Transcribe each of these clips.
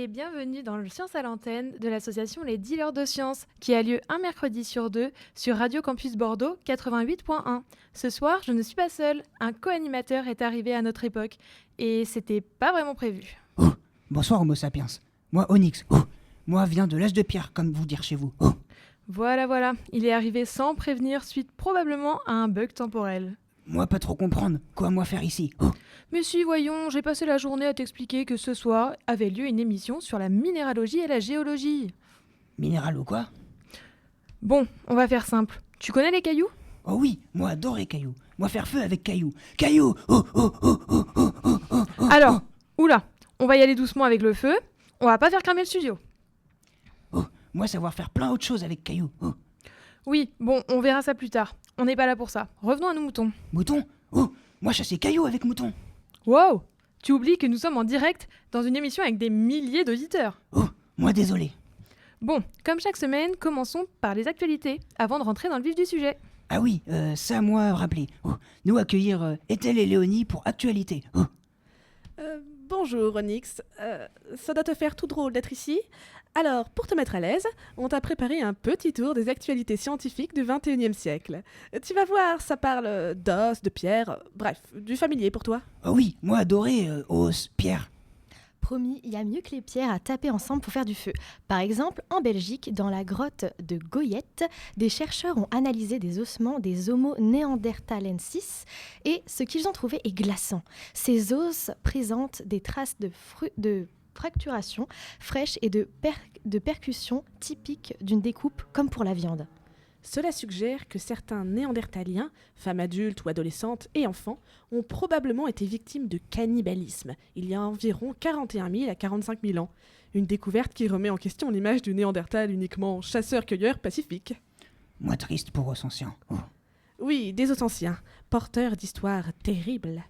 et bienvenue dans le Science à l'antenne de l'association Les Dealers de Sciences qui a lieu un mercredi sur deux sur Radio Campus Bordeaux 88.1. Ce soir, je ne suis pas seule, un co-animateur est arrivé à notre époque et c'était pas vraiment prévu. Oh, bonsoir Homo sapiens. Moi Onyx. Oh, moi viens de l'âge de pierre, comme vous dire chez vous. Oh. Voilà, il est arrivé sans prévenir suite probablement à un bug temporel. Moi pas trop comprendre, quoi moi faire ici. Oh. Mais si, voyons, j'ai passé la journée à t'expliquer que ce soir avait lieu une émission sur la minéralogie et la géologie. Minéral ou quoi? Bon, on va faire simple. Tu connais les cailloux? Oh oui, moi adore les cailloux. Moi faire feu avec cailloux. Cailloux. Oh, oh, oh, oh, oh, oh, oh, oh. Alors, oula, on va y aller doucement avec le feu. On va pas faire cramer le studio. Oh, moi savoir faire plein autre chose avec cailloux. Oh. Oui, bon, on verra ça plus tard. On n'est pas là pour ça. Revenons à nos moutons. Mouton. Oh, moi chasser cailloux avec mouton. Wow! Tu oublies que nous sommes en direct dans une émission avec des milliers d'auditeurs. Oh, moi désolé. Bon, comme chaque semaine, commençons par les actualités, avant de rentrer dans le vif du sujet. Ah oui, ça moi rappeler. Oh, nous accueillir Ethel et Léonie pour actualité. Oh. Bonjour Onyx, ça doit te faire tout drôle d'être ici. Alors, pour te mettre à l'aise, on t'a préparé un petit tour des actualités scientifiques du 21e siècle. Tu vas voir, ça parle d'os, de pierre, bref, du familier pour toi. Oh oui, moi adoré os, pierre. Promis, il y a mieux que les pierres à taper ensemble pour faire du feu. Par exemple, en Belgique, dans la grotte de Goyette, des chercheurs ont analysé des ossements des Homo neanderthalensis et ce qu'ils ont trouvé est glaçant. Ces os présentent des traces de fracturation fraîche et de percussion typiques d'une découpe comme pour la viande. Cela suggère que certains néandertaliens, femmes adultes ou adolescentes et enfants, ont probablement été victimes de cannibalisme il y a environ 41 000 à 45 000 ans. Une découverte qui remet en question l'image du Néandertal uniquement chasseur-cueilleur pacifique. Moi triste pour os anciens. Oh. Oui, des os anciens, porteurs d'histoires terribles.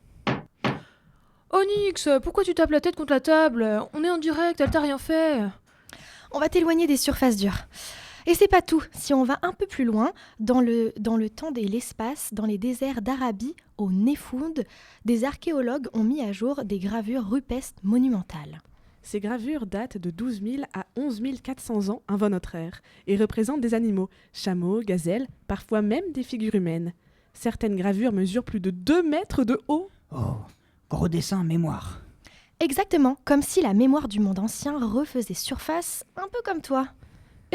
Onyx, pourquoi tu tapes la tête contre la table? On est en direct, elle t'a rien fait. On va t'éloigner des surfaces dures. Et c'est pas tout. Si on va un peu plus loin, dans le temps et l'espace, dans les déserts d'Arabie, au Néfound, des archéologues ont mis à jour des gravures rupestres monumentales. Ces gravures datent de 12 000 à 11 400 ans avant notre ère et représentent des animaux, chameaux, gazelles, parfois même des figures humaines. Certaines gravures mesurent plus de 2 mètres de haut. Oh, gros dessin mémoire. Exactement, comme si la mémoire du monde ancien refaisait surface, un peu comme toi.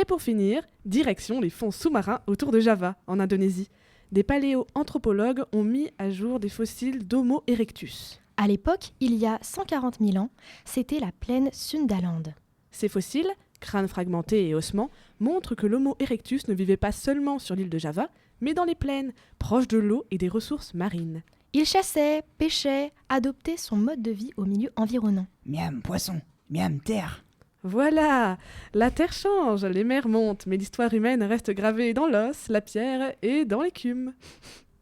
Et pour finir, direction les fonds sous-marins autour de Java, en Indonésie. Des paléoanthropologues ont mis à jour des fossiles d'Homo erectus. À l'époque, il y a 140 000 ans, c'était la plaine Sundaland. Ces fossiles, crânes fragmentés et ossements, montrent que l'Homo erectus ne vivait pas seulement sur l'île de Java, mais dans les plaines, proches de l'eau et des ressources marines. Il chassait, pêchait, adoptait son mode de vie au milieu environnant. Miam poisson, miam terre. Voilà, la terre change, les mers montent, mais l'histoire humaine reste gravée dans l'os, la pierre et dans l'écume.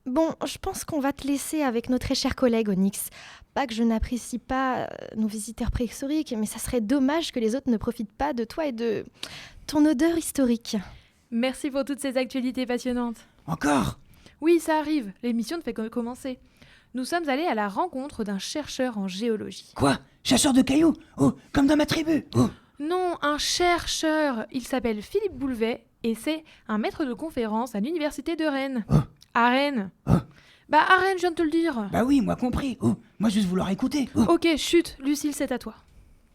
Bon, je pense qu'on va te laisser avec nos très chers collègues, Onyx. Pas que je n'apprécie pas nos visiteurs préhistoriques, mais ça serait dommage que les autres ne profitent pas de toi et de ton odeur historique. Merci pour toutes ces actualités passionnantes. Encore? Oui, ça arrive, l'émission ne fait que commencer. Nous sommes allés à la rencontre d'un chercheur en géologie. Quoi? Chasseur de cailloux? Oh, comme dans ma tribu. Oh. Non, un chercheur. Il s'appelle Philippe Boulevet et c'est un maître de conférence à l'université de Rennes. Oh. À Rennes. Oh. Bah à Rennes, je viens de te le dire. Bah oui, moi compris. Oh, moi juste vouloir écouter. Oh. Ok, chut, Lucille, c'est à toi.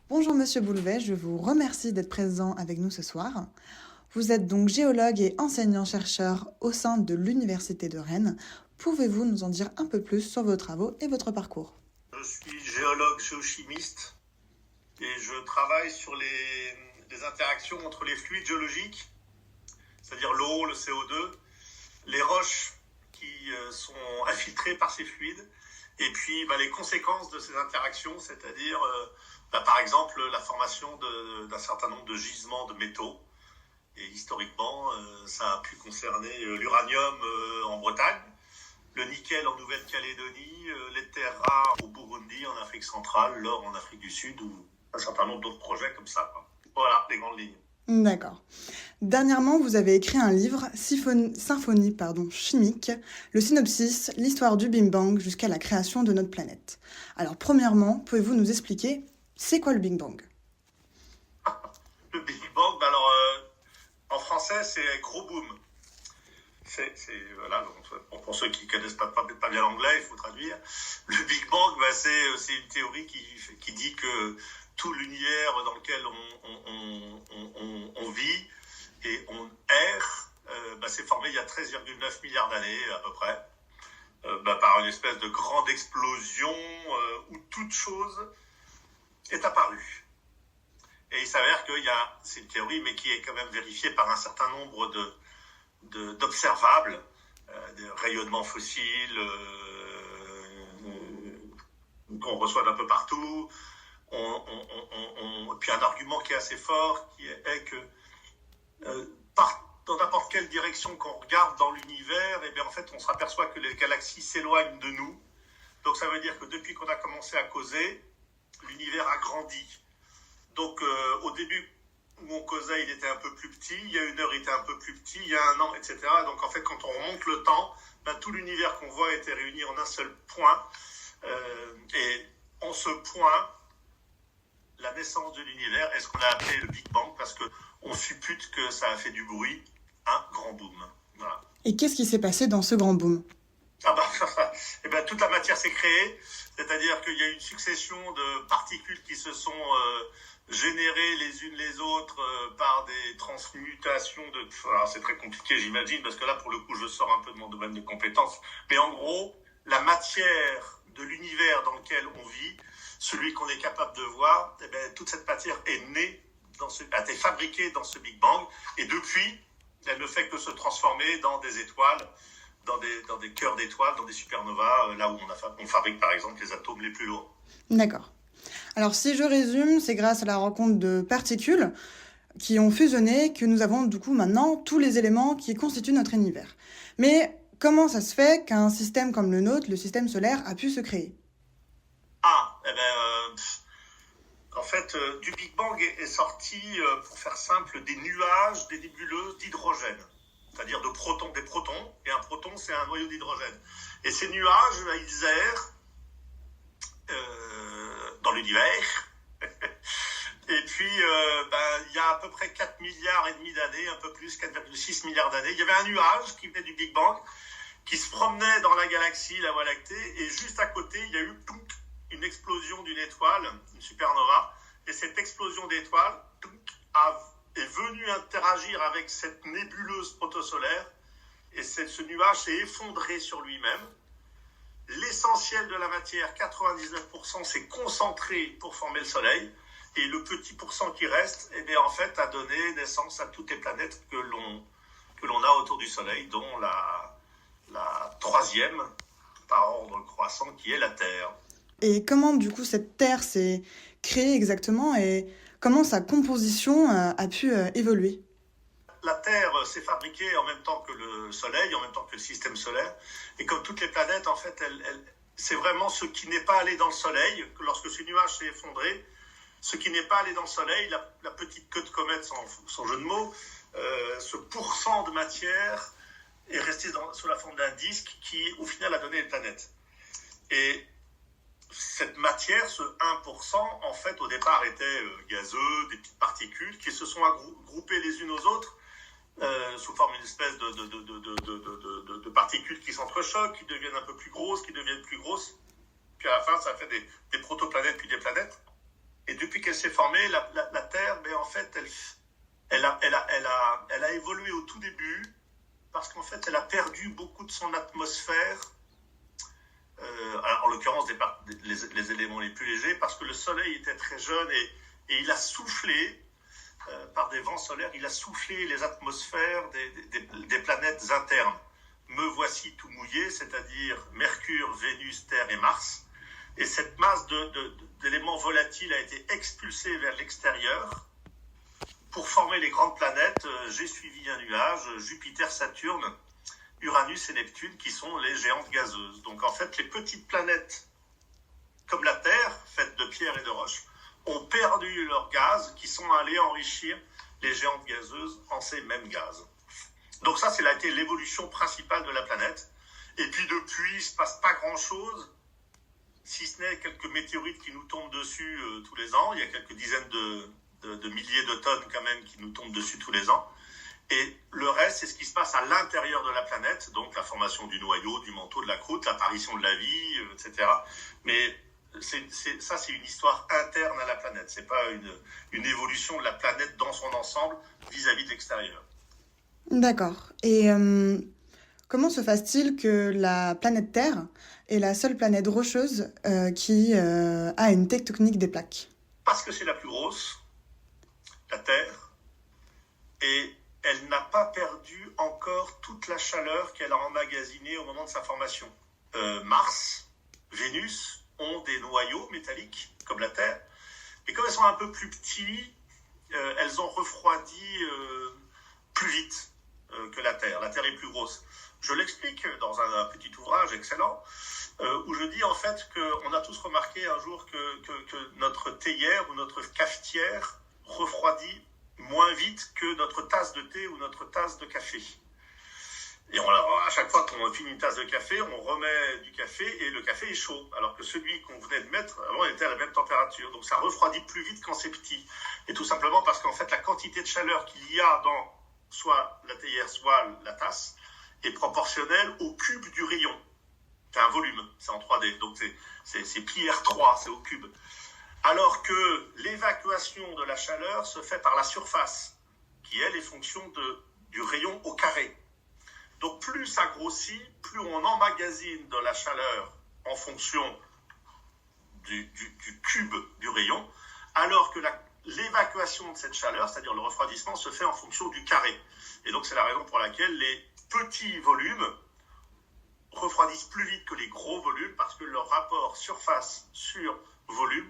Bonjour Monsieur Boulevet, je vous remercie d'être présent avec nous ce soir. Vous êtes donc géologue et enseignant-chercheur au sein de l'université de Rennes. Pouvez-vous nous en dire un peu plus sur vos travaux et votre parcours? Je suis géologue géochimiste et je travaille sur les interactions entre les fluides géologiques, c'est-à-dire l'eau, le CO2, les roches qui sont infiltrées par ces fluides, et puis les conséquences de ces interactions, c'est-à-dire par exemple la formation d'un certain nombre de gisements de métaux. Et historiquement, ça a pu concerner l'uranium en Bretagne, le nickel en Nouvelle-Calédonie, les terres rares au Burundi, en Afrique centrale, l'or en Afrique du Sud, ou un certain nombre d'autres projets comme ça. Voilà, les grandes lignes. D'accord. Dernièrement, vous avez écrit un livre, Symphonie chimique, le synopsis, l'histoire du Big Bang jusqu'à la création de notre planète. Alors, premièrement, pouvez-vous nous expliquer, c'est quoi le Big Bang ? français, c'est gros boom. Voilà, donc, pour ceux qui ne connaissent pas bien l'anglais, il faut traduire. Le Big Bang, c'est une théorie qui dit que tout l'univers dans lequel on vit et on erre, s'est formé il y a 13,9 milliards d'années à peu près, par une espèce de grande explosion où toute chose est apparue. Et il s'avère c'est une théorie, mais qui est quand même vérifiée par un certain nombre d'observables, des rayonnements fossiles qu'on reçoit d'un peu partout. Puis un argument qui est assez fort, qui est que dans n'importe quelle direction qu'on regarde dans l'univers, en fait, on se aperçoit que les galaxies s'éloignent de nous. Donc ça veut dire que depuis qu'on a commencé à causer, l'univers a grandi. Donc au début où on causait, il était un peu plus petit, il y a 1 heure, il était un peu plus petit, il y a 1 an, etc. Donc en fait, quand on remonte le temps, tout l'univers qu'on voit était réuni en un seul point. Et en ce point, la naissance de l'univers est ce qu'on a appelé le Big Bang, parce qu'on suppute que ça a fait du bruit, un grand boom. Voilà. Et qu'est-ce qui s'est passé dans ce grand boom? Toute la matière s'est créée, c'est-à-dire qu'il y a une succession de particules qui se sont générées les unes les autres par des transmutations Alors c'est très compliqué, j'imagine, parce que là, pour le coup, je sors un peu de mon domaine de compétences. Mais en gros, la matière de l'univers dans lequel on vit, celui qu'on est capable de voir, toute cette matière est née, a été fabriquée dans ce Big Bang, et depuis, elle ne fait que se transformer dans des étoiles, dans des cœurs d'étoiles, dans des supernovas, là où on fabrique par exemple les atomes les plus lourds. D'accord. Alors si je résume, c'est grâce à la rencontre de particules qui ont fusionné que nous avons du coup maintenant tous les éléments qui constituent notre univers. Mais comment ça se fait qu'un système comme le nôtre, le système solaire, a pu se créer? En fait, du Big Bang est sorti, pour faire simple, des nuages, des nébuleuses d'hydrogène. C'est-à-dire des protons, et un proton, c'est un noyau d'hydrogène. Et ces nuages, ils errent dans l'univers. Et puis, il y a à peu près 4 milliards et demi d'années, un peu plus, 4,6 milliards d'années, il y avait un nuage qui venait du Big Bang, qui se promenait dans la galaxie, la Voie lactée, et juste à côté, il y a eu une explosion d'une étoile, une supernova, et cette explosion d'étoile est venue interagir avec cette nébuleuse protosolaire, et ce nuage s'est effondré sur lui-même. L'essentiel de la matière, 99%, s'est concentré pour former le Soleil, et le petit pourcent qui reste, en fait, a donné naissance à toutes les planètes que l'on a autour du Soleil, dont la troisième par ordre croissant, qui est la Terre. Et comment, du coup, cette Terre s'est créée exactement, et comment sa composition a pu évoluer? La Terre s'est fabriquée en même temps que le Soleil, en même temps que le système solaire. Et comme toutes les planètes, en fait, c'est vraiment ce qui n'est pas allé dans le Soleil. Lorsque ce nuage s'est effondré, ce qui n'est pas allé dans le Soleil, la petite queue de comète, sans jeu de mots, ce pourcent de matière est resté sous la forme d'un disque qui, au final, a donné les planètes. Et cette matière, ce 1%, en fait, au départ, était gazeux, des petites particules qui se sont groupées les unes aux autres sous forme d'une espèce de particules qui s'entrechoquent, qui deviennent un peu plus grosses, qui deviennent plus grosses. Puis à la fin, ça fait des protoplanètes, puis des planètes. Et depuis qu'elle s'est formée, la Terre, en fait, elle a évolué au tout début parce qu'en fait, elle a perdu beaucoup de son atmosphère. Alors, en l'occurrence, les éléments les plus légers, parce que le Soleil était très jeune et il a soufflé, par des vents solaires, il a soufflé les atmosphères des planètes internes. Me voici tout mouillé, c'est-à-dire Mercure, Vénus, Terre et Mars. Et cette masse d'éléments volatiles a été expulsée vers l'extérieur pour former les grandes planètes. J'ai suivi un nuage, Jupiter, Saturne, Uranus et Neptune, qui sont les géantes gazeuses. Donc en fait, les petites planètes, comme la Terre, faite de pierre et de roches, ont perdu leur gaz, qui sont allés enrichir les géantes gazeuses en ces mêmes gaz. Donc ça, c'est été l'évolution principale de la planète. Et puis depuis, il ne se passe pas grand-chose, si ce n'est quelques météorites qui nous tombent dessus tous les ans. Il y a quelques dizaines de milliers de tonnes quand même qui nous tombent dessus tous les ans. Et le reste, c'est ce qui se passe à l'intérieur de la planète, donc la formation du noyau, du manteau, de la croûte, l'apparition de la vie, etc. Mais ça, c'est une histoire interne à la planète. C'est pas une évolution de la planète dans son ensemble vis-à-vis de l'extérieur. D'accord. Et comment se passe-t-il que la planète Terre est la seule planète rocheuse qui a une tectonique des plaques? Parce que c'est la plus grosse, la Terre, et elle n'a pas perdu encore toute la chaleur qu'elle a emmagasinée au moment de sa formation. Mars, Vénus ont des noyaux métalliques, comme la Terre, et comme elles sont un peu plus petites, elles ont refroidi plus vite que la Terre. La Terre est plus grosse. Je l'explique dans un petit ouvrage excellent, où je dis en fait qu'on a tous remarqué un jour que notre théière ou notre cafetière refroidit moins vite que notre tasse de thé ou notre tasse de café. Et à chaque fois qu'on finit une tasse de café, on remet du café et le café est chaud. Alors que celui qu'on venait de mettre, avant, il était à la même température. Donc ça refroidit plus vite quand c'est petit. Et tout simplement parce qu'en fait, la quantité de chaleur qu'il y a dans soit la théière, soit la tasse, est proportionnelle au cube du rayon. C'est un volume, c'est en 3D. Donc c'est pi R3, c'est au cube. Alors que l'évacuation de la chaleur se fait par la surface, qui elle est fonction du rayon au carré. Donc plus ça grossit, plus on emmagasine de la chaleur en fonction du cube du rayon, alors que l'évacuation de cette chaleur, c'est-à-dire le refroidissement, se fait en fonction du carré. Et donc c'est la raison pour laquelle les petits volumes refroidissent plus vite que les gros volumes, parce que leur rapport surface sur volume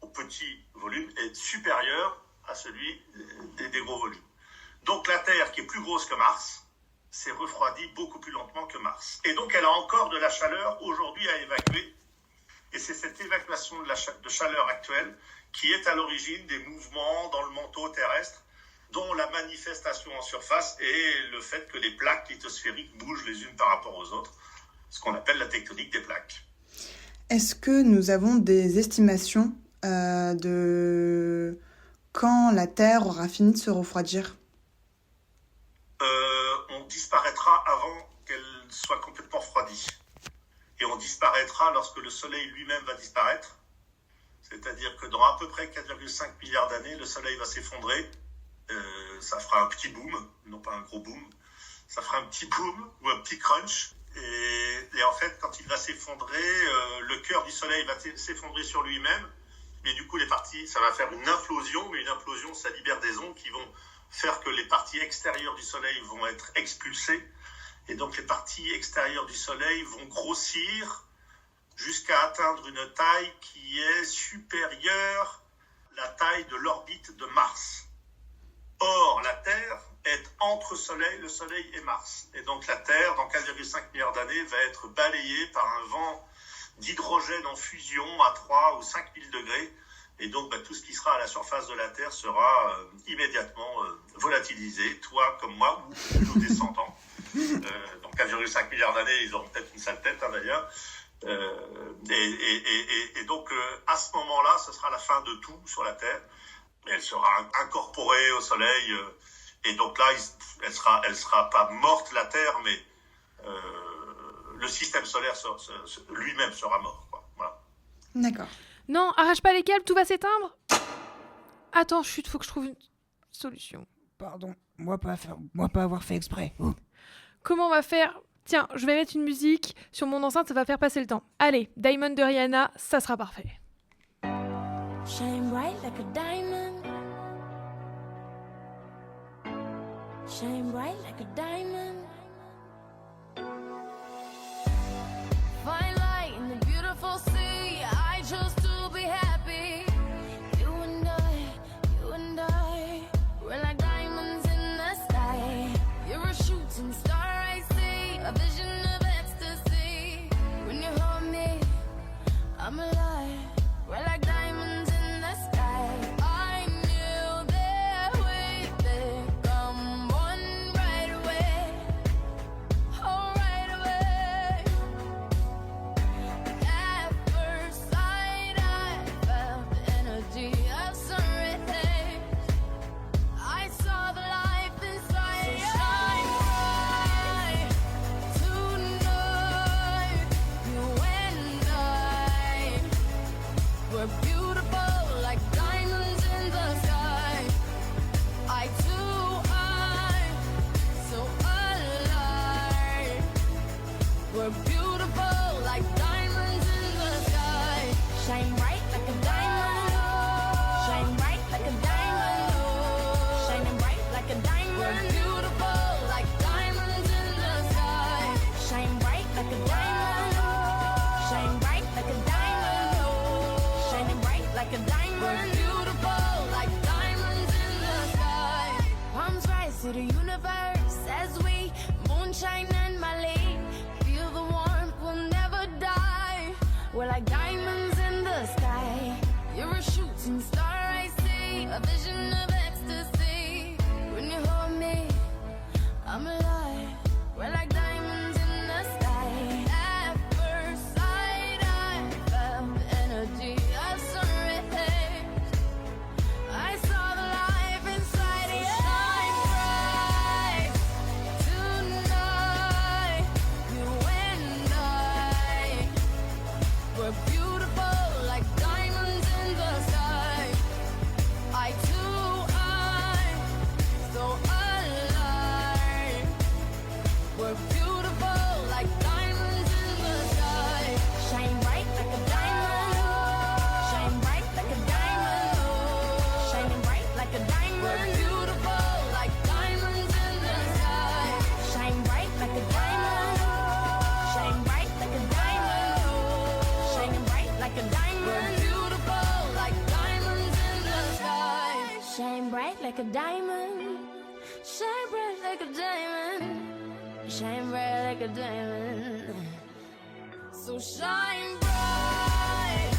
au petit volume est supérieur à celui des gros volumes. Donc la Terre, qui est plus grosse que Mars, s'est refroidie beaucoup plus lentement que Mars. Et donc elle a encore de la chaleur aujourd'hui à évacuer. Et c'est cette évacuation de chaleur actuelle qui est à l'origine des mouvements dans le manteau terrestre, dont la manifestation en surface est le fait que les plaques lithosphériques bougent les unes par rapport aux autres, ce qu'on appelle la tectonique des plaques. Est-ce que nous avons des estimations de quand la Terre aura fini de se refroidir? On disparaîtra avant qu'elle soit complètement refroidie. Et on disparaîtra lorsque le Soleil lui-même va disparaître. C'est-à-dire que dans à peu près 4,5 milliards d'années, le Soleil va s'effondrer. Ça fera un petit boom, non pas un gros boom. Ça fera un petit boom ou un petit crunch. Et en fait, quand il va s'effondrer, le cœur du Soleil va s'effondrer sur lui-même. Et du coup, ça va faire une implosion. Mais une implosion, ça libère des ondes qui vont faire que les parties extérieures du Soleil vont être expulsées. Et donc, les parties extérieures du Soleil vont grossir jusqu'à atteindre une taille qui est supérieure à la taille de l'orbite de Mars. Or, la Terre est entre le Soleil et Mars. Et donc, la Terre, dans 4,5 milliards d'années, va être balayée par un vent d'hydrogène en fusion à 3 ou 5 000 degrés. Et donc, tout ce qui sera à la surface de la Terre sera immédiatement volatilisé, toi comme moi, ou nos descendants. Dans 4,5 milliards d'années, ils auront peut-être une sale tête, d'ailleurs. Et donc, à ce moment-là, ce sera la fin de tout sur la Terre. Elle sera incorporée au Soleil. Et donc là, elle sera pas morte, la Terre, mais le système solaire lui-même sera mort. Quoi. Voilà. D'accord. Non, arrache pas les câbles, tout va s'éteindre. Attends, chut, faut que je trouve une solution. Pardon, moi pas avoir fait exprès. Oh. Comment on va faire? Tiens, je vais mettre une musique sur mon enceinte, ça va faire passer le temps. Allez, Diamond de Rihanna, ça sera parfait. Shine bright like a diamond. Shine bright like a diamond. Fine light in the beautiful sea. I chose to be happy. You and I, we're like diamonds in the sky. You're a shooting star, I see, a vision of ecstasy. When you hold me, I'm alive. We're like diamonds in the sky. I knew that we'd become one right away. universe as we moonshine and Malay. Feel the warmth, we'll never die. We're like diamonds in the sky. You're a shooting star I see, a vision of ecstasy. When you hold me, I'm alive. We're like diamonds in the sky. At first sight, I felt the energy of sunrise. I saw the life inside you. Shine bright tonight. You and I, we're beautiful like diamonds in the sky. I too, I'm so alive. We're beautiful like diamonds in the sky. Shine bright like a diamond. Shine bright like a diamond. Shining bright like a diamond. We're beautiful like diamonds in the sky. Shine bright like a diamond. Shine bright like a diamond. Shining bright like a diamond. We're beautiful like diamonds in the sky. Shine bright like a diamond. Shine bright like a diamond. Shine bright like a diamond. So shine bright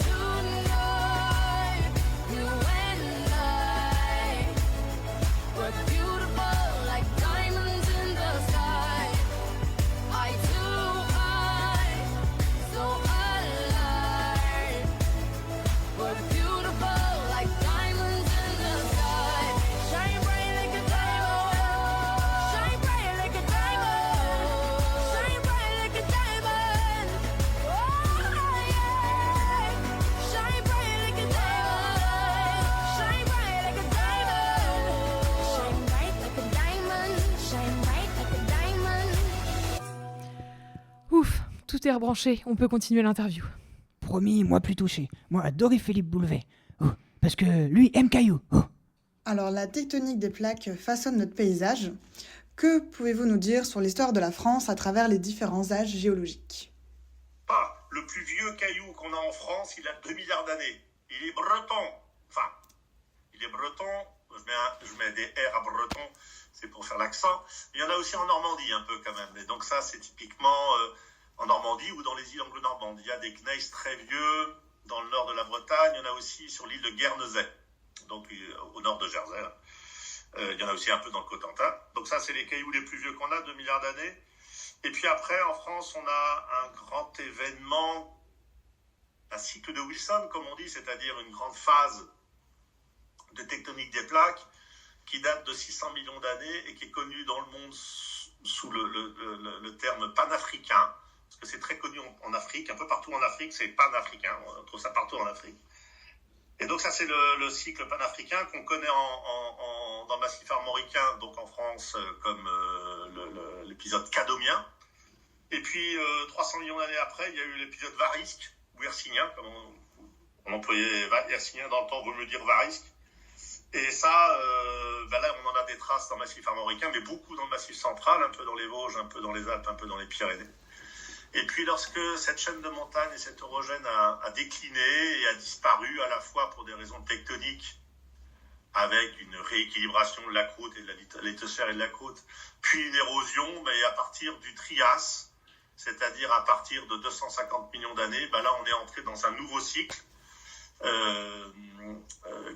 tonight. You and I, we're beautiful like diamonds in the sky. I too, I'm so alive. We're beautiful like diamonds in the sky. Shine bright like a diamond. Shine bright like a diamond. Shine bright like a diamond. Oh yeah. Shine bright like a diamond. Shine bright like a diamond. Shine bright like a diamond. Shine bright like a diamond. Ouf, tout est rebranché, on peut continuer l'interview. Promis, moi plus touché. Moi, adoré Philippe Boulevet. Oh, parce que lui aime Caillou. Oh. Alors, la tectonique des plaques façonne notre paysage. Que pouvez-vous nous dire sur l'histoire de la France à travers les différents âges géologiques ? Le plus vieux caillou qu'on a en France, il a 2 milliards d'années. Il est breton. Enfin, il est breton. Je mets des R à breton, c'est pour faire l'accent. Il y en a aussi en Normandie un peu quand même. Et donc ça, c'est typiquement en Normandie ou dans les îles anglo-normandes. Il y a des gneiss très vieux dans le nord de la Bretagne. Il y en a aussi sur l'île de Guernesey, donc au nord de Jersey. Là. Il y en a aussi un peu dans le Cotentin. Donc ça, c'est les cailloux les plus vieux qu'on a, 2 milliards d'années. Et puis après, en France, on a un grand événement, un cycle de Wilson, comme on dit, c'est-à-dire une grande phase de tectonique des plaques qui date de 600 millions d'années et qui est connue dans le monde sous le terme panafricain, parce que c'est très connu en Afrique, un peu partout en Afrique, c'est panafricain, on trouve ça partout en Afrique. Et donc ça, c'est le cycle panafricain qu'on connaît dans le massif armoricain, donc en France, comme l'épisode cadomien. Et puis, 300 millions d'années après, il y a eu l'épisode varisque, ou hercynien, comme on employait hercynien dans le temps, vaut mieux dire varisque. Et ça, là, on en a des traces dans le massif armoricain, mais beaucoup dans le massif central, un peu dans les Vosges, un peu dans les Alpes, un peu dans les Pyrénées. Et puis lorsque cette chaîne de montagnes et cet orogène a décliné et a disparu, à la fois pour des raisons tectoniques, avec une rééquilibration de la croûte et de la lithosphère et de la croûte, puis une érosion, mais à partir du Trias, c'est-à-dire à partir de 250 millions d'années, là on est entré dans un nouveau cycle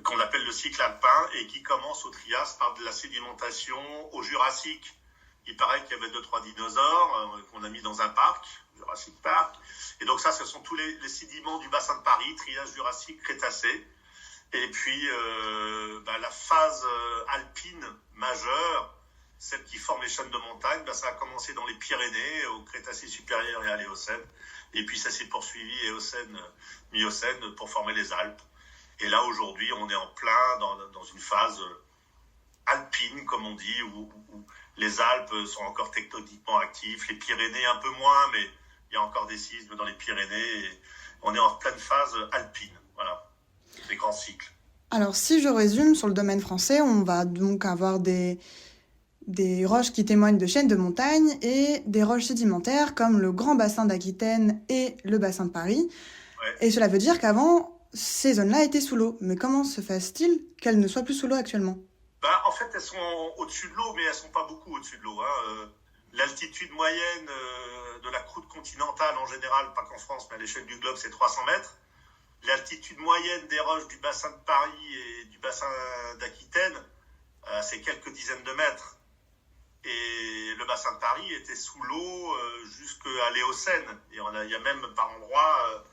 qu'on appelle le cycle alpin et qui commence au Trias par de la sédimentation au Jurassique. Il paraît qu'il y avait 2-3 dinosaures qu'on a mis dans un parc, Jurassic Park. Et donc ça, ce sont tous les sédiments du bassin de Paris, Trias, Jurassique, Crétacé. Et puis la phase alpine majeure, celle qui forme les chaînes de montagne, ça a commencé dans les Pyrénées, au Crétacé supérieur et à l'Éocène. Et puis ça s'est poursuivi Éocène, Miocène pour former les Alpes. Et là, aujourd'hui, on est en plein dans une phase alpine, comme on dit, où les Alpes sont encore tectoniquement actifs, les Pyrénées un peu moins, mais il y a encore des séismes dans les Pyrénées. Et on est en pleine phase alpine, voilà, des grands cycles. Alors, si je résume, sur le domaine français, on va donc avoir des roches qui témoignent de chaînes de montagnes et des roches sédimentaires comme le grand bassin d'Aquitaine et le bassin de Paris. Ouais. Et cela veut dire qu'avant, ces zones-là étaient sous l'eau. Mais comment se fait-il qu'elles ne soient plus sous l'eau actuellement ? En fait, elles sont au-dessus de l'eau, mais elles sont pas beaucoup au-dessus de l'eau. L'altitude moyenne de la croûte continentale, en général, pas qu'en France, mais à l'échelle du globe, c'est 300 mètres. L'altitude moyenne des roches du bassin de Paris et du bassin d'Aquitaine, c'est quelques dizaines de mètres. Et le bassin de Paris était sous l'eau jusqu'à l'Éocène. Et il y a même par endroits,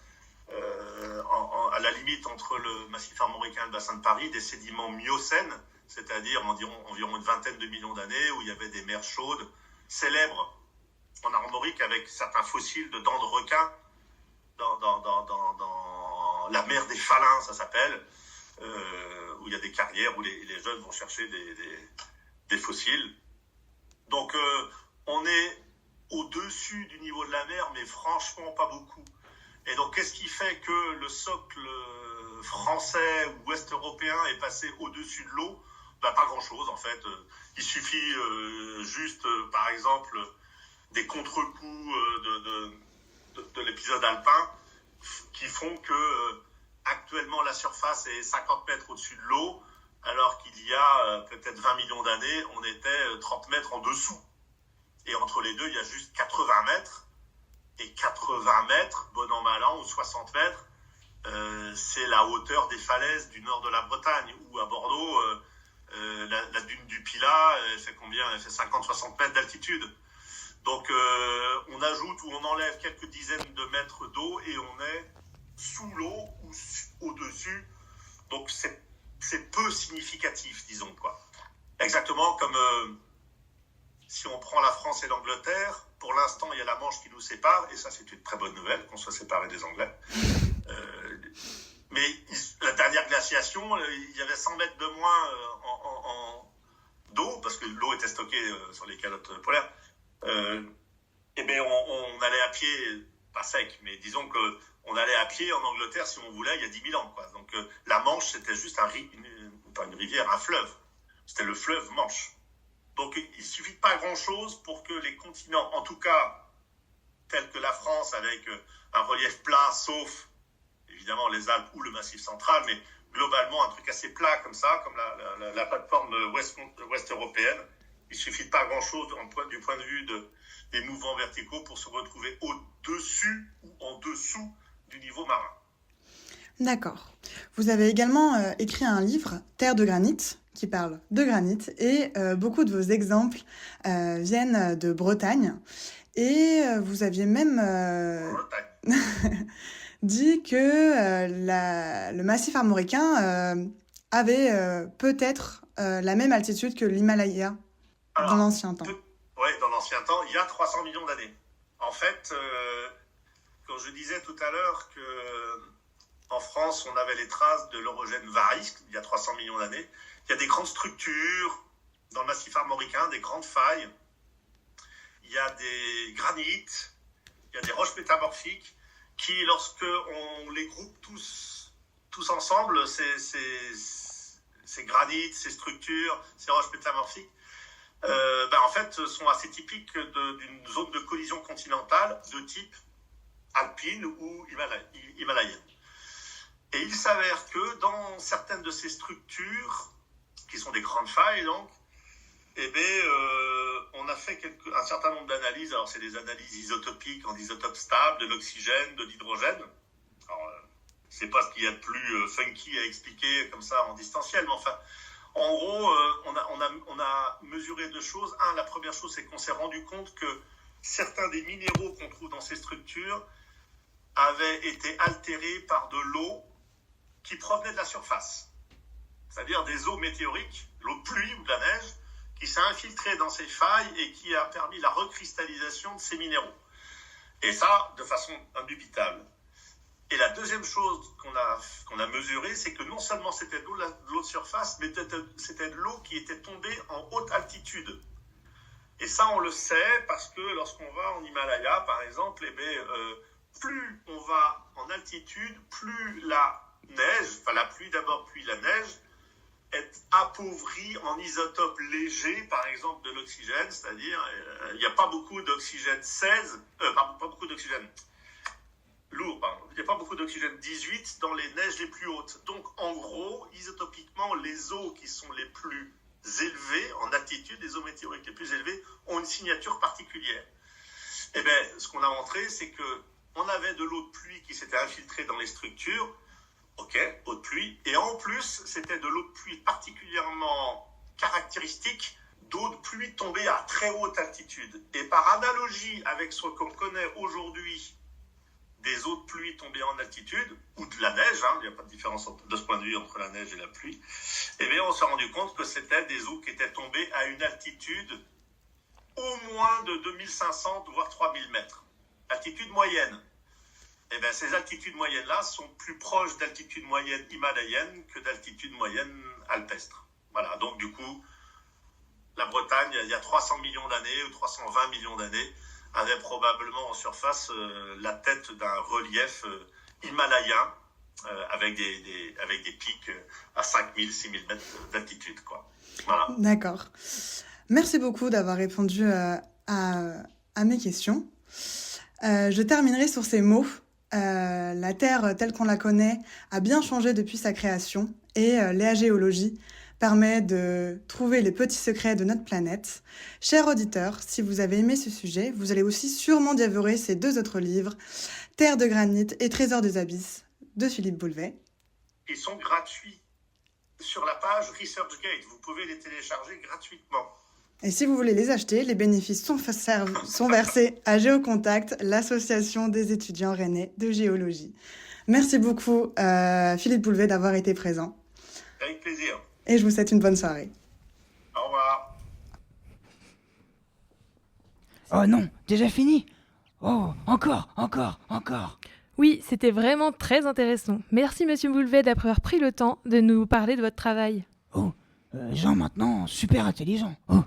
à la limite entre le massif armoricain et le bassin de Paris, des sédiments miocènes, c'est-à-dire environ une vingtaine de millions d'années, où il y avait des mers chaudes célèbres en Armorique, avec certains fossiles de dents de requin dans la mer des Falins, ça s'appelle, où il y a des carrières où les jeunes vont chercher des fossiles. Donc on est au-dessus du niveau de la mer, mais franchement pas beaucoup. Et donc qu'est-ce qui fait que le socle français ou ouest-européen est passé au-dessus de l'eau? Pas grand-chose en fait. Il suffit juste, par exemple, des contre-coups de l'épisode alpin qui font que actuellement la surface est 50 mètres au-dessus de l'eau, alors qu'il y a peut-être 20 millions d'années, on était 30 mètres en dessous. Et entre les deux, il y a juste 80 mètres. Et 80 mètres, bon an, mal an, ou 60 mètres, c'est la hauteur des falaises du nord de la Bretagne, ou à Bordeaux, la dune du Pilat, elle fait combien? Elle fait 50-60 mètres d'altitude. Donc on ajoute ou on enlève quelques dizaines de mètres d'eau et on est sous l'eau ou au-dessus. Donc c'est peu significatif, disons, quoi. Exactement comme si on prend la France et l'Angleterre, pour l'instant il y a la Manche qui nous sépare, et ça c'est une très bonne nouvelle qu'on soit séparés des Anglais. Mais la dernière glaciation, il y avait 100 mètres de moins d'eau, parce que l'eau était stockée sur les calottes polaires. Et bien on allait à pied, pas sec, mais disons qu'on allait à pied en Angleterre si on voulait il y a 10 000 ans, quoi. Donc la Manche c'était juste pas une rivière, un fleuve. C'était le fleuve Manche. Donc il suffit de pas grand-chose pour que les continents, en tout cas tels que la France, avec un relief plat, sauf évidemment les Alpes ou le Massif central, mais globalement un truc assez plat comme ça, comme la plateforme ouest européenne. Il suffit de pas grand-chose du point de vue des mouvements verticaux pour se retrouver au-dessus ou en dessous du niveau marin. D'accord. Vous avez également écrit un livre, Terre de granit, qui parle de granit, et beaucoup de vos exemples viennent de Bretagne. Et vous aviez même dit que le massif armoricain avait peut-être la même altitude que l'Himalaya dans l'ancien temps. Oui, dans l'ancien temps, il y a 300 millions d'années. En fait, quand je disais tout à l'heure qu'en France, on avait les traces de l'orogène Varisque, il y a 300 millions d'années, il y a des grandes structures dans le massif armoricain, des grandes failles, il y a des granites, il y a des roches métamorphiques qui, lorsque on les groupe tous ensemble, ces granites, ces structures, ces roches métamorphiques, en fait, sont assez typiques d'une zone de collision continentale de type alpine ou himalayenne. Et il s'avère que dans certaines de ces structures, qui sont des grandes failles, donc, on a fait un certain nombre d'analyses. Alors, c'est des analyses isotopiques en isotopes stables, de l'oxygène, de l'hydrogène. Alors, c'est pas ce qu'il y a de plus funky à expliquer comme ça en distanciel, mais enfin, en gros, on a mesuré deux choses. La première chose, c'est qu'on s'est rendu compte que certains des minéraux qu'on trouve dans ces structures avaient été altérés par de l'eau qui provenait de la surface. C'est-à-dire des eaux météoriques, l'eau de pluie ou de la neige, qui s'est infiltrée dans ces failles et qui a permis la recristallisation de ces minéraux. Et ça, de façon indubitable. Et la deuxième chose qu'on a mesurée, c'est que non seulement c'était de l'eau de surface, mais c'était de l'eau qui était tombée en haute altitude. Et ça, on le sait parce que lorsqu'on va en Himalaya, par exemple, plus on va en altitude, plus la neige, enfin la pluie d'abord, puis la neige, est appauvrie en isotopes légers, par exemple de l'oxygène, c'est-à-dire il n'y a pas beaucoup d'oxygène 16, pas beaucoup d'oxygène lourd, pardon. Il n'y a pas beaucoup d'oxygène 18 dans les neiges les plus hautes. Donc en gros, isotopiquement, les eaux qui sont les plus élevés en altitude, les eaux météoriques les plus élevées, ont une signature particulière. Eh bien, ce qu'on a montré, c'est qu'on avait de l'eau de pluie qui s'était infiltrée dans les structures, ok, eau de pluie, et en plus, c'était de l'eau de pluie particulièrement caractéristique d'eau de pluie tombée à très haute altitude. Et par analogie avec ce qu'on connaît aujourd'hui des eaux de pluie tombées en altitude, ou de la neige, il n'y a pas de différence de ce point de vue entre la neige et la pluie, eh bien, on s'est rendu compte que c'était des eaux qui étaient tombées à une altitude au moins de 2500, voire 3000 mètres. Altitude moyenne. Eh bien, ces altitudes moyennes-là sont plus proches d'altitudes moyennes himalayennes que d'altitudes moyennes alpestres. Voilà, donc du coup, la Bretagne, il y a 300 millions d'années ou 320 millions d'années, avait probablement en surface la tête d'un relief himalayen avec des pics à 5000, 6000 mètres d'altitude, quoi. Voilà. D'accord. Merci beaucoup d'avoir répondu à mes questions. Je terminerai sur ces mots. La Terre, telle qu'on la connaît, a bien changé depuis sa création et la géologie permet de trouver les petits secrets de notre planète. Chers auditeurs, si vous avez aimé ce sujet, vous allez aussi sûrement dévorer ces 2 autres livres, Terre de granit et Trésor des abysses, de Philippe Boulvet. Ils sont gratuits sur la page ResearchGate. Vous pouvez les télécharger gratuitement. Et si vous voulez les acheter, les bénéfices sont versés à Géocontact, l'association des étudiants rennais de géologie. Merci beaucoup, Philippe Boulvet, d'avoir été présent. Avec plaisir. Et je vous souhaite une bonne soirée. Au revoir. Oh non, déjà fini? Oh, encore. Oui, c'était vraiment très intéressant. Merci Monsieur Boulvet d'avoir pris le temps de nous parler de votre travail. Oh, Jean maintenant, super intelligent. Oh,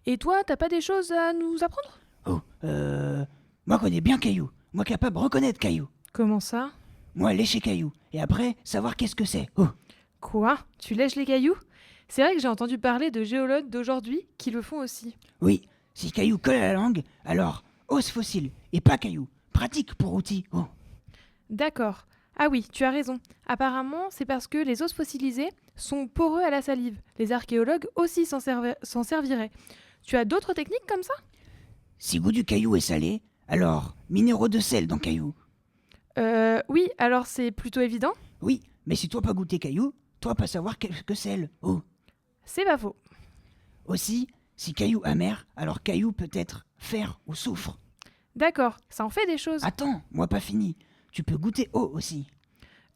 Et toi, t'as pas des choses à nous apprendre? moi connais bien Caillou. Moi capable de reconnaître Caillou. Comment ça? Moi lécher Caillou. Et après, savoir qu'est-ce que c'est. Oh, Quoi? Tu lèches les cailloux? C'est vrai que j'ai entendu parler de géologues d'aujourd'hui qui le font aussi. oui, si Caillou colle à la langue, alors os fossile et pas Caillou. Pratique pour outil. Oh, D'accord. Ah oui, tu as raison. Apparemment, c'est parce que les os fossilisés sont poreux à la salive. Les archéologues aussi s'en serviraient. Tu as d'autres techniques comme ça? si goût du Caillou est salé, alors minéraux de sel dans Caillou. Oui, alors c'est plutôt évident. Oui, mais si toi pas goûter Caillou, toi pas savoir que sel. Oh. C'est pas faux. Aussi, si Caillou amer, alors Caillou peut être fer ou soufre. D'accord, ça en fait des choses. Attends, moi pas fini. Tu peux goûter eau aussi.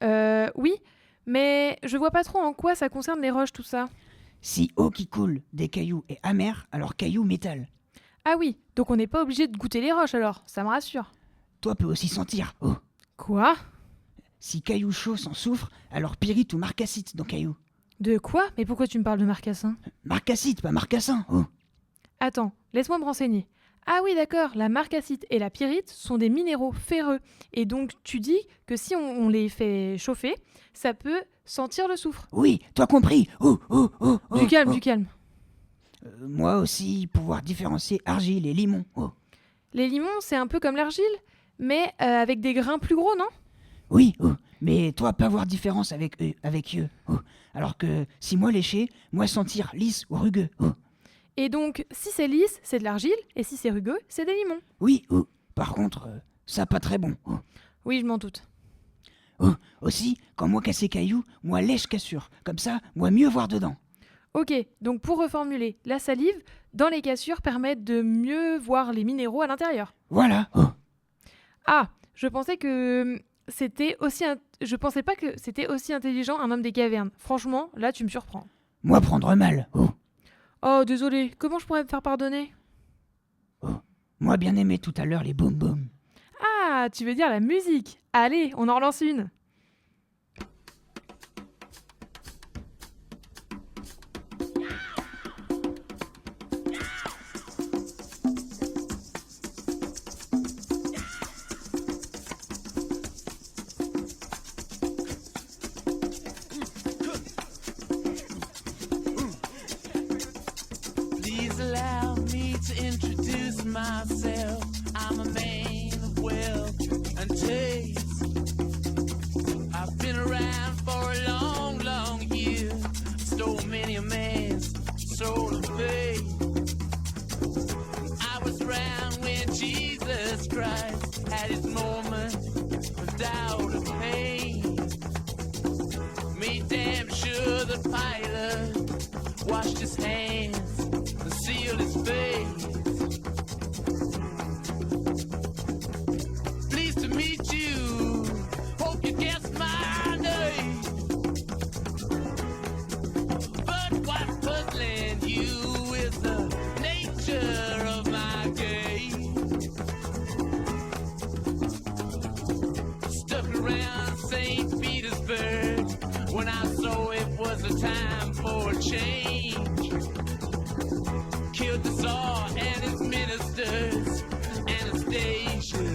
Oui, mais je vois pas trop en quoi ça concerne les roches tout ça. Si eau qui coule des cailloux est amère, alors Caillou métal. Ah oui, donc on n'est pas obligé de goûter les roches alors, ça me rassure. Toi peux aussi sentir eau. Quoi? Si Caillou chaud sans soufre, alors pyrite ou marcassite dans Caillou. De quoi? Mais pourquoi tu me parles de marcassin? Marcassite, pas marcassin. Oh. Attends, laisse-moi me renseigner. Ah oui, d'accord, la marcassite et la pyrite sont des minéraux ferreux. Et donc, tu dis que si on les fait chauffer, ça peut sentir le soufre. Oui, toi compris. Oh, oh, oh, oh, Du calme, oh. du calme. Moi aussi, pouvoir différencier argile et limon. Oh. Les limons, c'est un peu comme l'argile, mais avec des grains plus gros, non? Oui, oh. Mais toi pas voir différence avec eux. Oh. Alors que si moi lécher, moi sentir lisse ou rugueux. Oh. Et donc, si c'est lisse, c'est de l'argile, et si c'est rugueux, c'est des limons. Oui, oh. Par contre, ça pas très bon. Oh. Oui, je m'en doute. Oh. Aussi, quand moi casser caillou, moi lèche cassure. Comme ça, moi mieux voir dedans. Ok, donc pour reformuler, la salive, dans les cassures, permet de mieux voir les minéraux à l'intérieur. Voilà. Oh. Ah, je pensais pas que c'était aussi intelligent un homme des cavernes. Franchement, là, tu me surprends. Moi prendre mal. Oh. Oh, désolé, comment je pourrais me faire pardonner? Oh. Moi bien aimé tout à l'heure les boum boum. Ah, tu veux dire la musique? Allez, on en relance une. Please allow me to introduce myself. I'm a man of wealth and taste. I've been around for a long, long year. Stole many a man's soul of faith. I was around when Jesus Christ had his moment of doubt and pain. Made damn sure the pilot washed his hands and sealed his face. Pleased to meet you, hope you guessed my name. But what's puzzling you is the nature of my game. Stuck around St. Petersburg when I saw it was a time for a change. Killed the Tsar and his ministers. Anastasia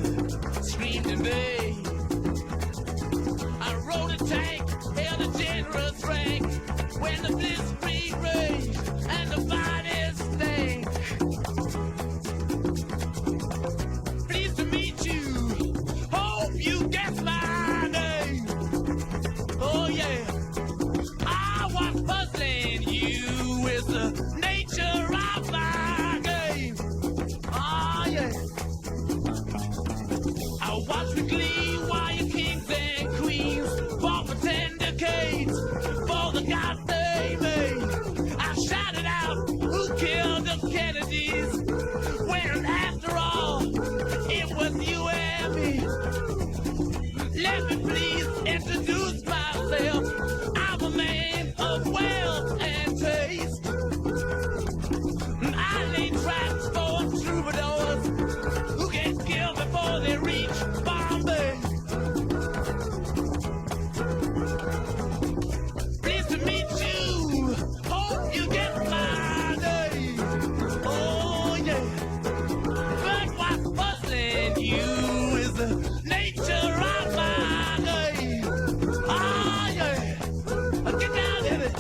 screamed in vain. I rode a tank, held a generous rank when the blitzkrieg raged and the finest stank. Pleased to meet you, hope you guess my name. Oh yeah, I was puzzling you with the nature of my game. Oh yeah, I watched with glee while your kings and queens fought for 10 decades for the gods they made. I shouted out, who killed the Kennedys? When after all, it was you and me. Let me please introduce myself. I'm a man of wealth and taste. I lay traps for troubadours who get killed before they reach Bombay. Pleased to meet you, hope you get my name. Oh yeah, but what's puzzling you is the nature of my game. Oh yeah, get down in it.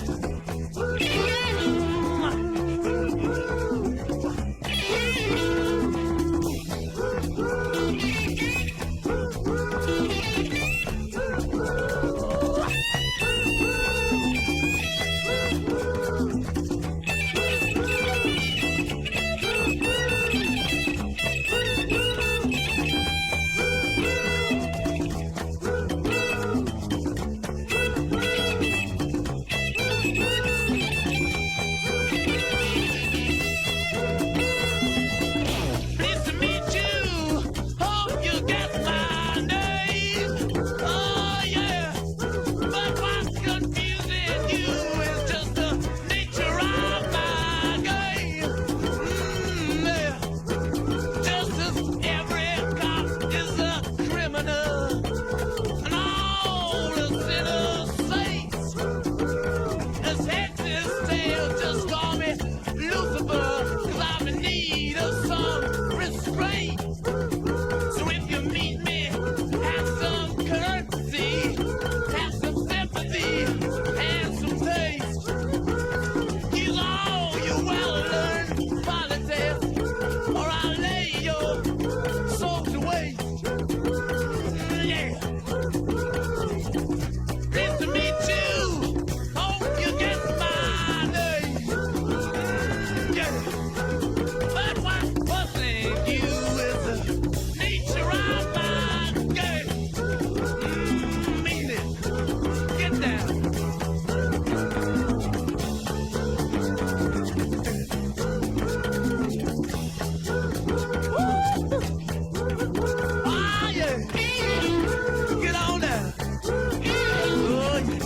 Pleased to meet you, hope you get my name. Oh yeah, but what's confusing you is just the nature of my game. Yeah. Just as every cop is a criminal and all the sinners saints. As heads is tails, just call me Lucifer, 'cause I'm in need of some restraint. So if you meet me, have some courtesy, have some sympathy, and some taste. Use all your well-learned politics, or I'll lay your soul to waste. Yeah. Pleased to meet you, hope you get my name. Yeah. But what's puzzling you is the nature of my game. Mean it. Get down. Ah, yeah. Get on down. Oh, yeah.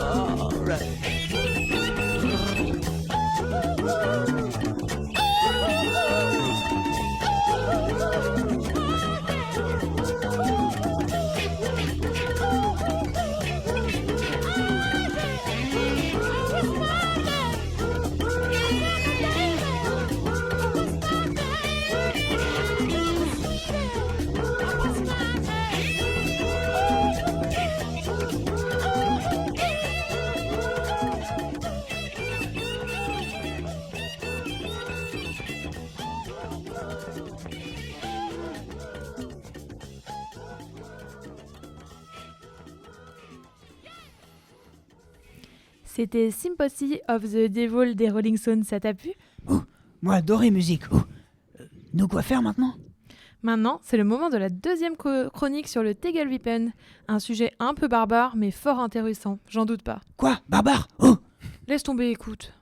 All right. C'était Sympathy of the Devil des Rolling Stones, ça t'a plu? Moi, adoré musique. Nous, quoi faire maintenant? Maintenant, c'est le moment de la deuxième chronique sur le Tegelwippen. Un sujet un peu barbare, mais fort intéressant, j'en doute pas. Quoi? Barbare? Laisse tomber, écoute.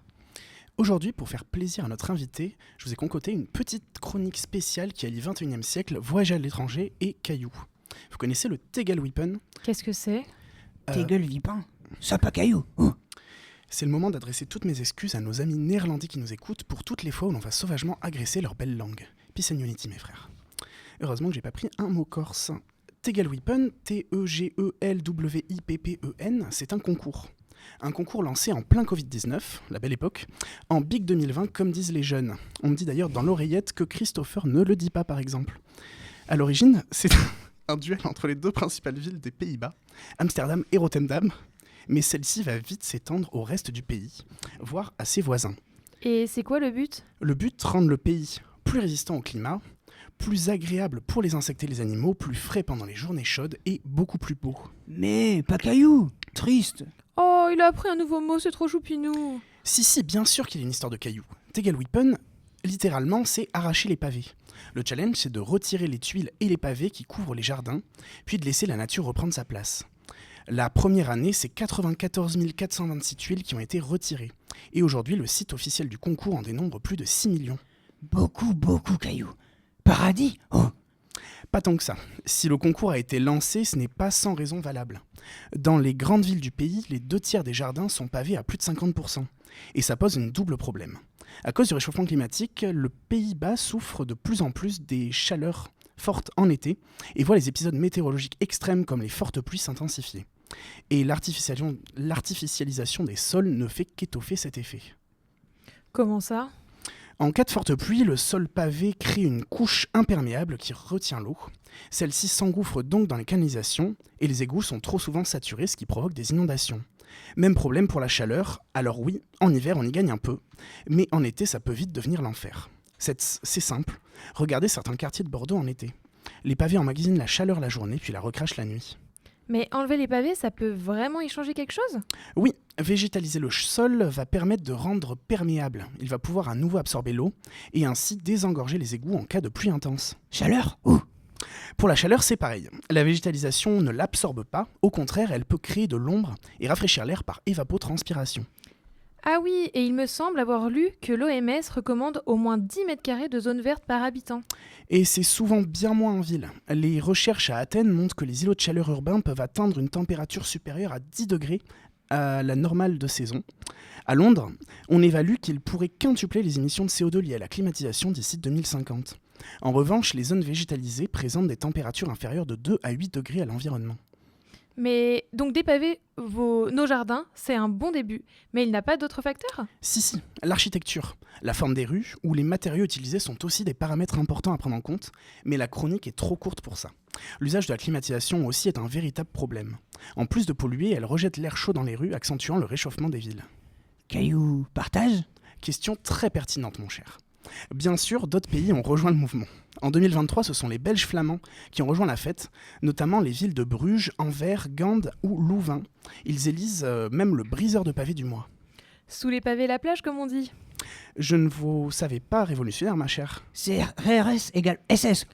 Aujourd'hui, pour faire plaisir à notre invité, je vous ai concocté une petite chronique spéciale qui allie 21e siècle, voyage à l'étranger et cailloux. Vous connaissez le Tegelwippen? Qu'est-ce que c'est? Tegelwippen? Ça pas caillou. C'est le moment d'adresser toutes mes excuses à nos amis néerlandais qui nous écoutent pour toutes les fois où l'on va sauvagement agresser leur belle langue. Peace and unity, mes frères. Heureusement que j'ai pas pris un mot corse. Tegelwippen, Tegelwippen, c'est un concours. Un concours lancé en plein Covid-19, la belle époque, en Big 2020 comme disent les jeunes. On me dit d'ailleurs dans l'oreillette que Christopher ne le dit pas par exemple. À l'origine, c'est un duel entre les deux principales villes des Pays-Bas, Amsterdam et Rotterdam, mais celle-ci va vite s'étendre au reste du pays, voire à ses voisins. Et c'est quoi le but? Le but, rendre le pays plus résistant au climat, plus agréable pour les insectes et les animaux, plus frais pendant les journées chaudes et beaucoup plus beau. Mais pas caillou. Triste. Oh, il a appris un nouveau mot, c'est trop choupinou. Si, bien sûr qu'il y a une histoire de cailloux. Tegelwippen, littéralement, c'est arracher les pavés. Le challenge, c'est de retirer les tuiles et les pavés qui couvrent les jardins, puis de laisser la nature reprendre sa place. La première année, c'est 94 426 tuiles qui ont été retirées. Et aujourd'hui, le site officiel du concours en dénombre plus de 6 millions. Beaucoup caillou. Paradis? Pas tant que ça. Si le concours a été lancé, ce n'est pas sans raison valable. Dans les grandes villes du pays, les 2/3 des jardins sont pavés à plus de 50%. Et ça pose un double problème. À cause du réchauffement climatique, le Pays-Bas souffre de plus en plus des chaleurs fortes en été et voit les épisodes météorologiques extrêmes comme les fortes pluies s'intensifier. Et l'artificialisation des sols ne fait qu'étoffer cet effet. Comment ça? En cas de forte pluie, le sol pavé crée une couche imperméable qui retient l'eau. Celle-ci s'engouffre donc dans les canalisations et les égouts sont trop souvent saturés, ce qui provoque des inondations. Même problème pour la chaleur. Alors oui, en hiver on y gagne un peu, mais en été ça peut vite devenir l'enfer. C'est simple, regardez certains quartiers de Bordeaux en été. Les pavés emmagasinent la chaleur la journée puis la recrachent la nuit. Mais enlever les pavés, ça peut vraiment y changer quelque chose? Oui, végétaliser le sol va permettre de rendre perméable. Il va pouvoir à nouveau absorber l'eau et ainsi désengorger les égouts en cas de pluie intense. Chaleur? Pour la chaleur, c'est pareil. La végétalisation ne l'absorbe pas, au contraire, elle peut créer de l'ombre et rafraîchir l'air par évapotranspiration. Ah oui, et il me semble avoir lu que l'OMS recommande au moins 10 mètres carrés de zone verte par habitant. Et c'est souvent bien moins en ville. Les recherches à Athènes montrent que les îlots de chaleur urbains peuvent atteindre une température supérieure à 10 degrés à la normale de saison. À Londres, on évalue qu'ils pourraient quintupler les émissions de CO2 liées à la climatisation d'ici 2050. En revanche, les zones végétalisées présentent des températures inférieures de 2 à 8 degrés à l'environnement. Mais donc dépaver nos jardins, c'est un bon début. Mais il n'a pas d'autres facteurs? Si, l'architecture, la forme des rues ou les matériaux utilisés sont aussi des paramètres importants à prendre en compte, mais la chronique est trop courte pour ça. L'usage de la climatisation aussi est un véritable problème. En plus de polluer, elle rejette l'air chaud dans les rues, accentuant le réchauffement des villes. Caillou partage? Question très pertinente, mon cher. Bien sûr, d'autres pays ont rejoint le mouvement. En 2023, ce sont les Belges flamands qui ont rejoint la fête, notamment les villes de Bruges, Anvers, Gand ou Louvain. Ils élisent même le briseur de pavés du mois. Sous les pavés la plage, comme on dit. Je ne vous savais pas révolutionnaire, ma chère. C'est RRS égale SS.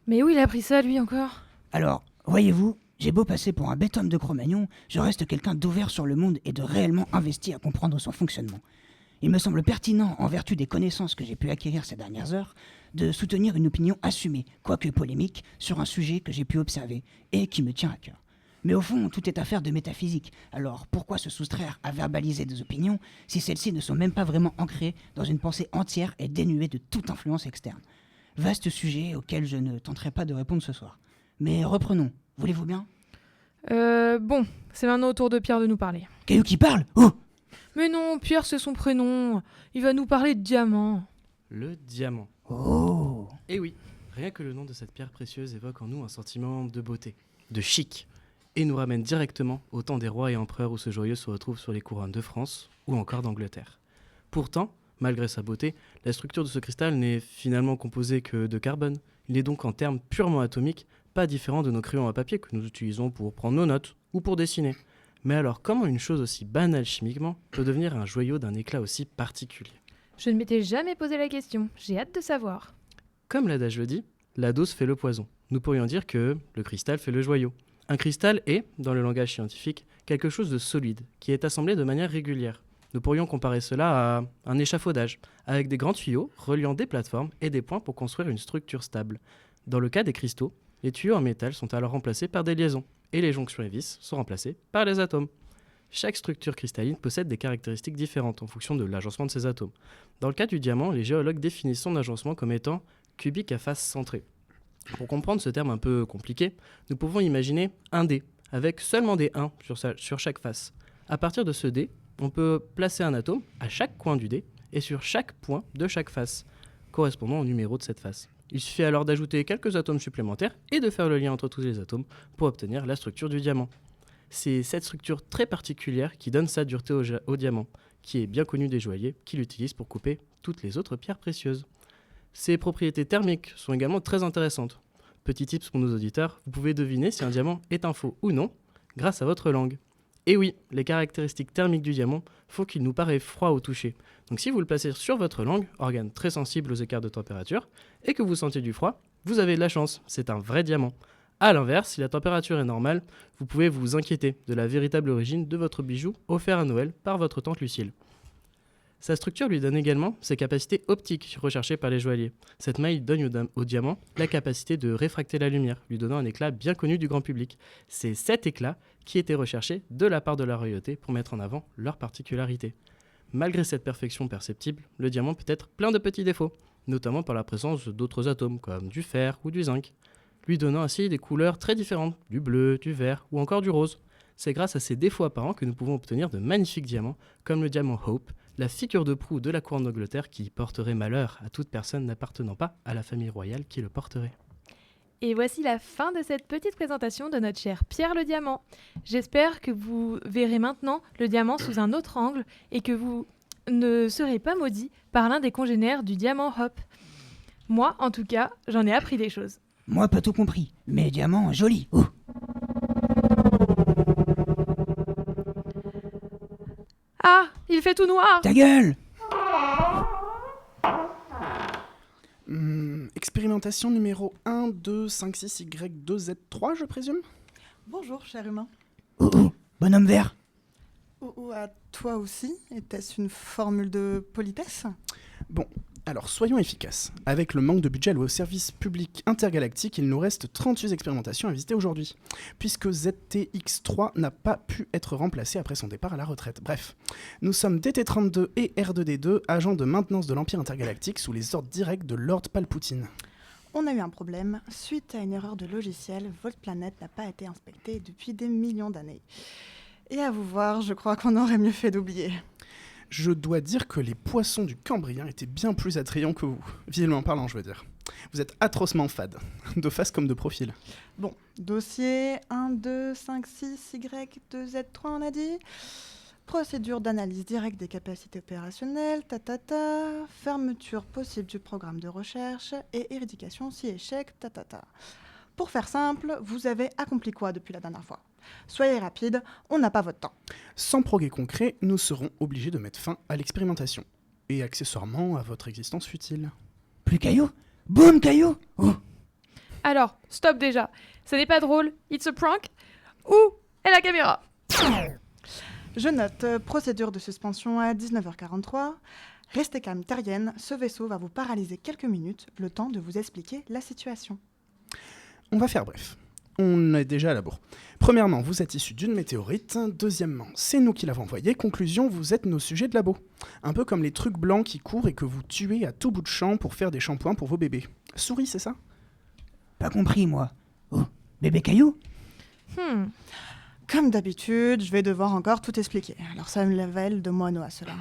Mais où il a pris ça, lui, encore? Alors, voyez-vous, j'ai beau passer pour un bête homme de Cro-Magnon, je reste quelqu'un d'ouvert sur le monde et de réellement investi à comprendre son fonctionnement. Il me semble pertinent, en vertu des connaissances que j'ai pu acquérir ces dernières heures, de soutenir une opinion assumée, quoique polémique, sur un sujet que j'ai pu observer et qui me tient à cœur. Mais au fond, tout est affaire de métaphysique. Alors pourquoi se soustraire à verbaliser des opinions si celles-ci ne sont même pas vraiment ancrées dans une pensée entière et dénuée de toute influence externe? Vaste sujet auquel je ne tenterai pas de répondre ce soir. Mais reprenons, voulez-vous bien? Bon, c'est maintenant au tour de Pierre de nous parler. Caillou qui parle? Mais non, Pierre, c'est son prénom. Il va nous parler de diamant. Le diamant. Et oui, rien que le nom de cette pierre précieuse évoque en nous un sentiment de beauté, de chic, et nous ramène directement au temps des rois et empereurs où ce joyau se retrouve sur les couronnes de France ou encore d'Angleterre. Pourtant, malgré sa beauté, la structure de ce cristal n'est finalement composée que de carbone. Il est donc en termes purement atomiques pas différent de nos crayons à papier que nous utilisons pour prendre nos notes ou pour dessiner. Mais alors, comment une chose aussi banale chimiquement peut devenir un joyau d'un éclat aussi particulier ? Je ne m'étais jamais posé la question. J'ai hâte de savoir. Comme l'adage le dit, la dose fait le poison. Nous pourrions dire que le cristal fait le joyau. Un cristal est, dans le langage scientifique, quelque chose de solide, qui est assemblé de manière régulière. Nous pourrions comparer cela à un échafaudage, avec des grands tuyaux reliant des plateformes et des points pour construire une structure stable. Dans le cas des cristaux, les tuyaux en métal sont alors remplacés par des liaisons, et les jonctions et vis sont remplacées par les atomes. Chaque structure cristalline possède des caractéristiques différentes en fonction de l'agencement de ces atomes. Dans le cas du diamant, les géologues définissent son agencement comme étant cubique à face centrée. Pour comprendre ce terme un peu compliqué, nous pouvons imaginer un dé, avec seulement des 1 sur chaque face. À partir de ce dé, on peut placer un atome à chaque coin du dé et sur chaque point de chaque face, correspondant au numéro de cette face. Il suffit alors d'ajouter quelques atomes supplémentaires et de faire le lien entre tous les atomes pour obtenir la structure du diamant. C'est cette structure très particulière qui donne sa dureté au diamant, qui est bien connue des joailliers qui l'utilisent pour couper toutes les autres pierres précieuses. Ses propriétés thermiques sont également très intéressantes. Petit tips pour nos auditeurs, vous pouvez deviner si un diamant est un faux ou non grâce à votre langue. Et oui, les caractéristiques thermiques du diamant font qu'il nous paraît froid au toucher. Donc si vous le placez sur votre langue, organe très sensible aux écarts de température, et que vous sentez du froid, vous avez de la chance, c'est un vrai diamant. A l'inverse, si la température est normale, vous pouvez vous inquiéter de la véritable origine de votre bijou offert à Noël par votre tante Lucille. Sa structure lui donne également ses capacités optiques recherchées par les joailliers. Cette maille donne au diamant la capacité de réfracter la lumière, lui donnant un éclat bien connu du grand public. C'est cet éclat qui était recherché de la part de la royauté pour mettre en avant leurs particularités. Malgré cette perfection perceptible, le diamant peut être plein de petits défauts, notamment par la présence d'autres atomes comme du fer ou du zinc, lui donnant ainsi des couleurs très différentes, du bleu, du vert ou encore du rose. C'est grâce à ces défauts apparents que nous pouvons obtenir de magnifiques diamants, comme le diamant Hope, la figure de proue de la couronne d'Angleterre qui porterait malheur à toute personne n'appartenant pas à la famille royale qui le porterait. Et voici la fin de cette petite présentation de notre cher Pierre le Diamant. J'espère que vous verrez maintenant le diamant sous un autre angle et que vous ne serez pas maudit par l'un des congénères du diamant Hope. Moi, en tout cas, j'en ai appris des choses. Moi, pas tout compris, mais diamant, joli. Oh. Ah, il fait tout noir. Ta gueule! Expérimentation numéro 1, 2, 5, 6, Y, 2, Z3, je présume? Bonjour, cher humain. Oh, oh, bonhomme vert. Ou à toi aussi. Était-ce une formule de politesse? Bon, alors soyons efficaces. Avec le manque de budget alloué au service public intergalactique, il nous reste 38 expérimentations à visiter aujourd'hui, puisque ZTX3 n'a pas pu être remplacé après son départ à la retraite. Bref, nous sommes DT32 et R2D2, agents de maintenance de l'Empire intergalactique sous les ordres directs de Lord Palpatine. On a eu un problème. Suite à une erreur de logiciel, votre planète n'a pas été inspectée depuis des millions d'années. Et à vous voir, je crois qu'on aurait mieux fait d'oublier. Je dois dire que les poissons du Cambrien étaient bien plus attrayants que vous. Visuellement parlant, je veux dire. Vous êtes atrocement fade, de face comme de profil. Bon, dossier 1, 2, 5, 6, Y, 2, Z3, on a dit. Procédure d'analyse directe des capacités opérationnelles, fermeture possible du programme de recherche et éradication si échec, Pour faire simple, vous avez accompli quoi depuis la dernière fois? Soyez rapide, on n'a pas votre temps. Sans progrès concret, nous serons obligés de mettre fin à l'expérimentation. Et accessoirement à votre existence futile. Plus caillou? Boum, caillou! Oh. Alors, stop déjà. Ce n'est pas drôle. It's a prank. Où est la caméra? Je note, procédure de suspension à 19h43. Restez calme, terrienne, ce vaisseau va vous paralyser quelques minutes, le temps de vous expliquer la situation. On va faire bref. On est déjà à la bourre. Premièrement, vous êtes issu d'une météorite. Deuxièmement, c'est nous qui l'avons envoyé. Conclusion, vous êtes nos sujets de labo. Un peu comme les trucs blancs qui courent et que vous tuez à tout bout de champ pour faire des shampoings pour vos bébés. Souris, c'est ça? Pas compris, moi. Oh, bébé caillou? Comme d'habitude, je vais devoir encore tout expliquer. Alors ça me lève de moineau à cela.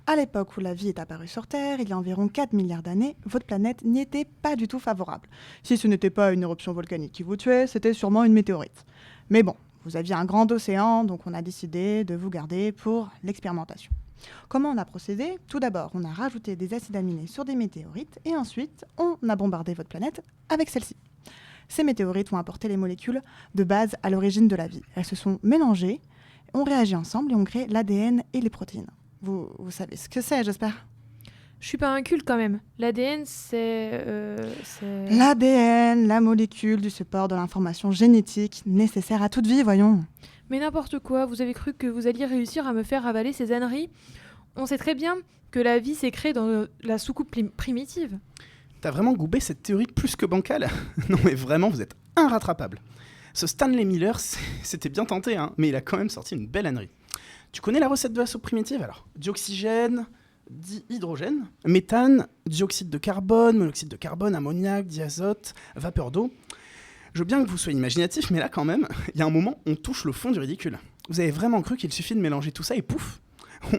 À l'époque où la vie est apparue sur Terre, il y a environ 4 milliards d'années, votre planète n'y était pas du tout favorable. Si ce n'était pas une éruption volcanique qui vous tuait, c'était sûrement une météorite. Mais bon, vous aviez un grand océan, donc on a décidé de vous garder pour l'expérimentation. Comment on a procédé? Tout d'abord, on a rajouté des acides aminés sur des météorites et ensuite, on a bombardé votre planète avec celle-ci. Ces météorites ont apporté les molécules de base à l'origine de la vie. Elles se sont mélangées ont réagi ensemble et ont créé l'ADN et les protéines. Vous savez ce que c'est, j'espère. Je suis pas inculte quand même. L'ADN, c'est... L'ADN, la molécule du support de l'information génétique nécessaire à toute vie, voyons. Mais n'importe quoi, vous avez cru que vous alliez réussir à me faire avaler ces âneries? On sait très bien que la vie s'est créée dans la soucoupe primitive. T'as vraiment goubé cette théorie plus que bancale? Non mais vraiment, vous êtes inrattrapable. Ce Stanley Miller, c'était bien tenté, hein, mais il a quand même sorti une belle ânerie. Tu connais la recette de la soupe primitive alors? Dioxygène, dihydrogène, méthane, dioxyde de carbone, monoxyde de carbone, ammoniac, diazote, vapeur d'eau. Je veux bien que vous soyez imaginatif, mais là quand même, il y a un moment, on touche le fond du ridicule. Vous avez vraiment cru qu'il suffit de mélanger tout ça et pouf,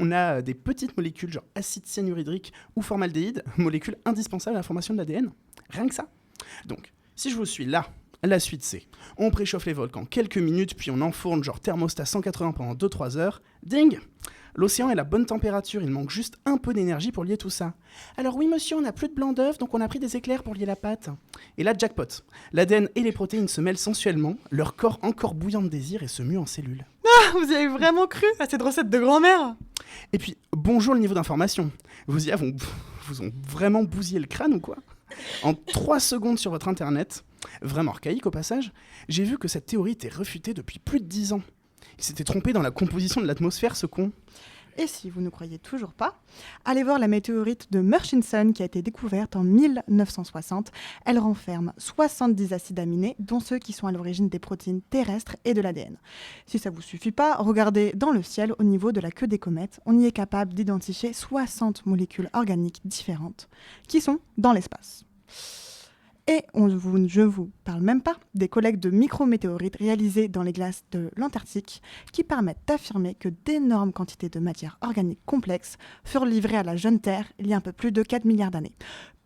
on a des petites molécules genre acide cyanurhydrique ou formaldéhyde, molécules indispensables à la formation de l'ADN. Rien que ça. Donc, si je vous suis là, la suite c'est, on préchauffe les volcans quelques minutes, puis on enfourne genre thermostat 180 pendant 2-3 heures. Ding! L'océan est à la bonne température, il manque juste un peu d'énergie pour lier tout ça. Alors oui monsieur, on n'a plus de blanc d'œuf, donc on a pris des éclairs pour lier la pâte. Et là, jackpot. L'ADN et les protéines se mêlent sensuellement, leur corps encore bouillant de désir et se mue en cellules. Ah, vous y avez vraiment cru à cette recette de grand-mère? Et puis, bonjour le niveau d'information. Vous ont vraiment bousillé le crâne ou quoi? En 3 secondes sur votre internet, vraiment archaïque au passage, j'ai vu que cette théorie était réfutée depuis plus de 10 ans. Il s'était trompé dans la composition de l'atmosphère, ce con. Et si vous ne croyez toujours pas, allez voir la météorite de Murchison qui a été découverte en 1960. Elle renferme 70 acides aminés, dont ceux qui sont à l'origine des protéines terrestres et de l'ADN. Si ça ne vous suffit pas, regardez dans le ciel au niveau de la queue des comètes. On y est capable d'identifier 60 molécules organiques différentes qui sont dans l'espace. Et je ne vous parle même pas des collectes de micrométéorites réalisées dans les glaces de l'Antarctique qui permettent d'affirmer que d'énormes quantités de matière organique complexe furent livrées à la jeune Terre il y a un peu plus de 4 milliards d'années.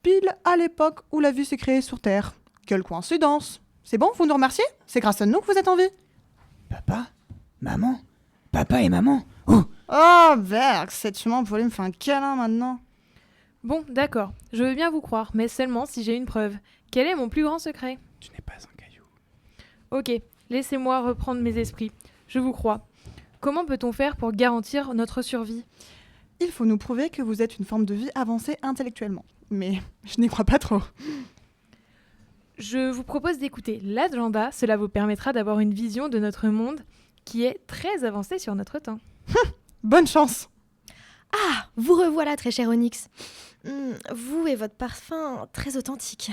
Pile à l'époque où la vie s'est créée sur Terre. Quelle coïncidence! C'est bon, vous nous remerciez? C'est grâce à nous que vous êtes en vie. Papa? Maman? Papa et maman? Oh! Oh, Berg, cette humain voulait me faire un câlin maintenant. Bon, d'accord, je veux bien vous croire, mais seulement si j'ai une preuve. Quel est mon plus grand secret? Tu n'es pas un caillou. Ok, laissez-moi reprendre mes esprits. Je vous crois. Comment peut-on faire pour garantir notre survie? Il faut nous prouver que vous êtes une forme de vie avancée intellectuellement. Mais je n'y crois pas trop. Je vous propose d'écouter l'agenda. Cela vous permettra d'avoir une vision de notre monde qui est très avancée sur notre temps. Bonne chance! Ah, vous revoilà, très cher Onyx. Vous et votre parfum très authentique.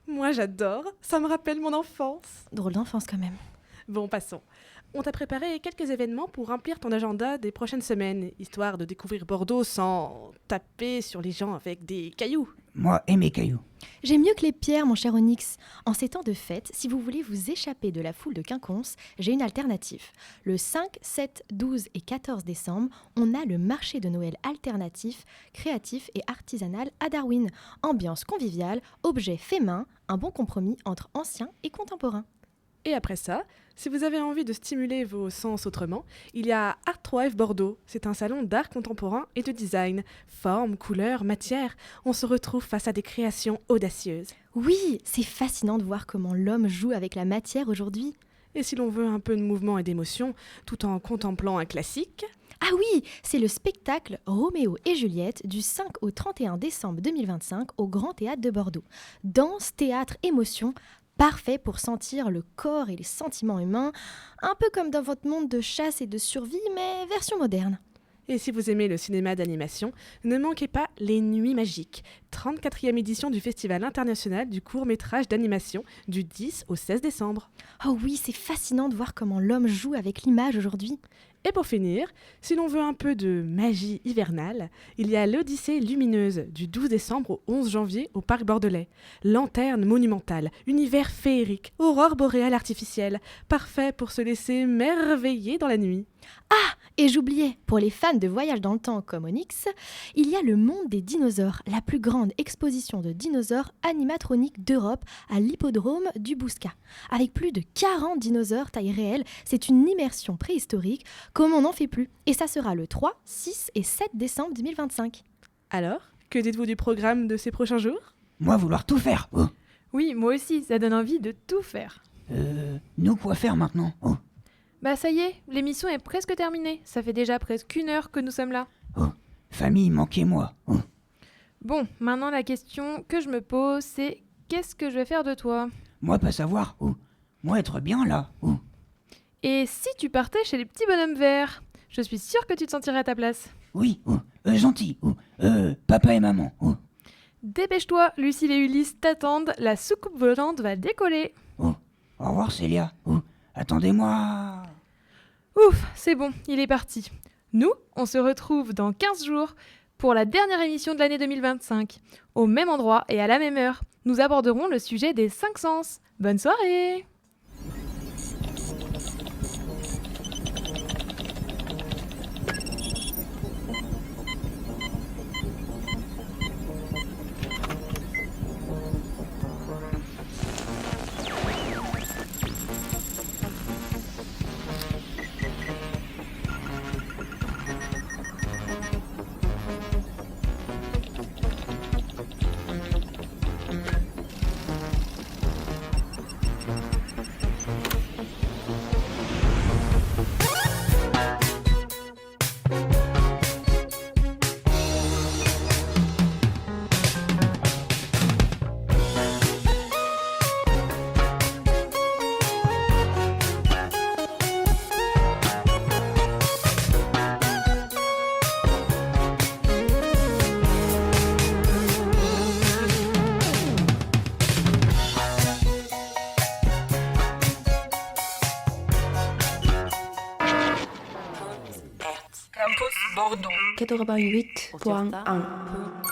Moi, j'adore. Ça me rappelle mon enfance. Drôle d'enfance quand même. Bon, passons. On t'a préparé quelques événements pour remplir ton agenda des prochaines semaines, histoire de découvrir Bordeaux sans taper sur les gens avec des cailloux. Moi et mes cailloux. J'aime mieux que les pierres, mon cher Onyx. En ces temps de fête, si vous voulez vous échapper de la foule de quinconces, j'ai une alternative. Le 5, 7, 12 et 14 décembre, on a le marché de Noël alternatif, créatif et artisanal à Darwin. Ambiance conviviale, objets faits main, un bon compromis entre anciens et contemporains. Et après ça, si vous avez envie de stimuler vos sens autrement, il y a Artwife Bordeaux. C'est un salon d'art contemporain et de design. Formes, couleurs, matières, on se retrouve face à des créations audacieuses. Oui, c'est fascinant de voir comment l'homme joue avec la matière aujourd'hui. Et si l'on veut un peu de mouvement et d'émotion, tout en contemplant un classique... Ah oui, c'est le spectacle Roméo et Juliette du 5 au 31 décembre 2025 au Grand Théâtre de Bordeaux. Danse, théâtre, émotion... Parfait pour sentir le corps et les sentiments humains, un peu comme dans votre monde de chasse et de survie, mais version moderne. Et si vous aimez le cinéma d'animation, ne manquez pas Les Nuits Magiques, 34e édition du Festival international du court-métrage d'animation du 10 au 16 décembre. Oh oui, c'est fascinant de voir comment l'homme joue avec l'image aujourd'hui. Et pour finir, si l'on veut un peu de magie hivernale, il y a l'Odyssée lumineuse du 12 décembre au 11 janvier au Parc Bordelais. Lanterne monumentale, univers féerique, aurore boréale artificielle, parfait pour se laisser merveiller dans la nuit. Ah, et j'oubliais, pour les fans de voyage dans le temps comme Onyx, il y a le monde des dinosaures, la plus grande exposition de dinosaures animatroniques d'Europe à l'hippodrome du Bouscat. Avec plus de 40 dinosaures taille réelle, c'est une immersion préhistorique comme on n'en fait plus. Et ça sera le 3, 6 et 7 décembre 2025. Alors, que dites-vous du programme de ces prochains jours? Moi vouloir tout faire. Oh. Oui, moi aussi, ça donne envie de tout faire. Nous quoi faire maintenant? Oh. Bah ça y est, l'émission est presque terminée. Ça fait déjà presque 1 heure que nous sommes là. Famille, manquez-moi. Bon, maintenant la question que je me pose, c'est qu'est-ce que je vais faire de toi? Moi, pas savoir. Moi, être bien là. Et si tu partais chez les petits bonhommes verts? Je suis sûre que tu te sentirais à ta place. Oui, gentil. Papa et maman. Dépêche-toi, Lucille et Ulysse t'attendent, la soucoupe volante va décoller. Au revoir, Célia. Attendez-moi. Ouf, c'est bon, il est parti. Nous, on se retrouve dans 15 jours pour la dernière émission de l'année 2025. Au même endroit et à la même heure, nous aborderons le sujet des 5 sens. Bonne soirée! Campus Bordeaux 88.1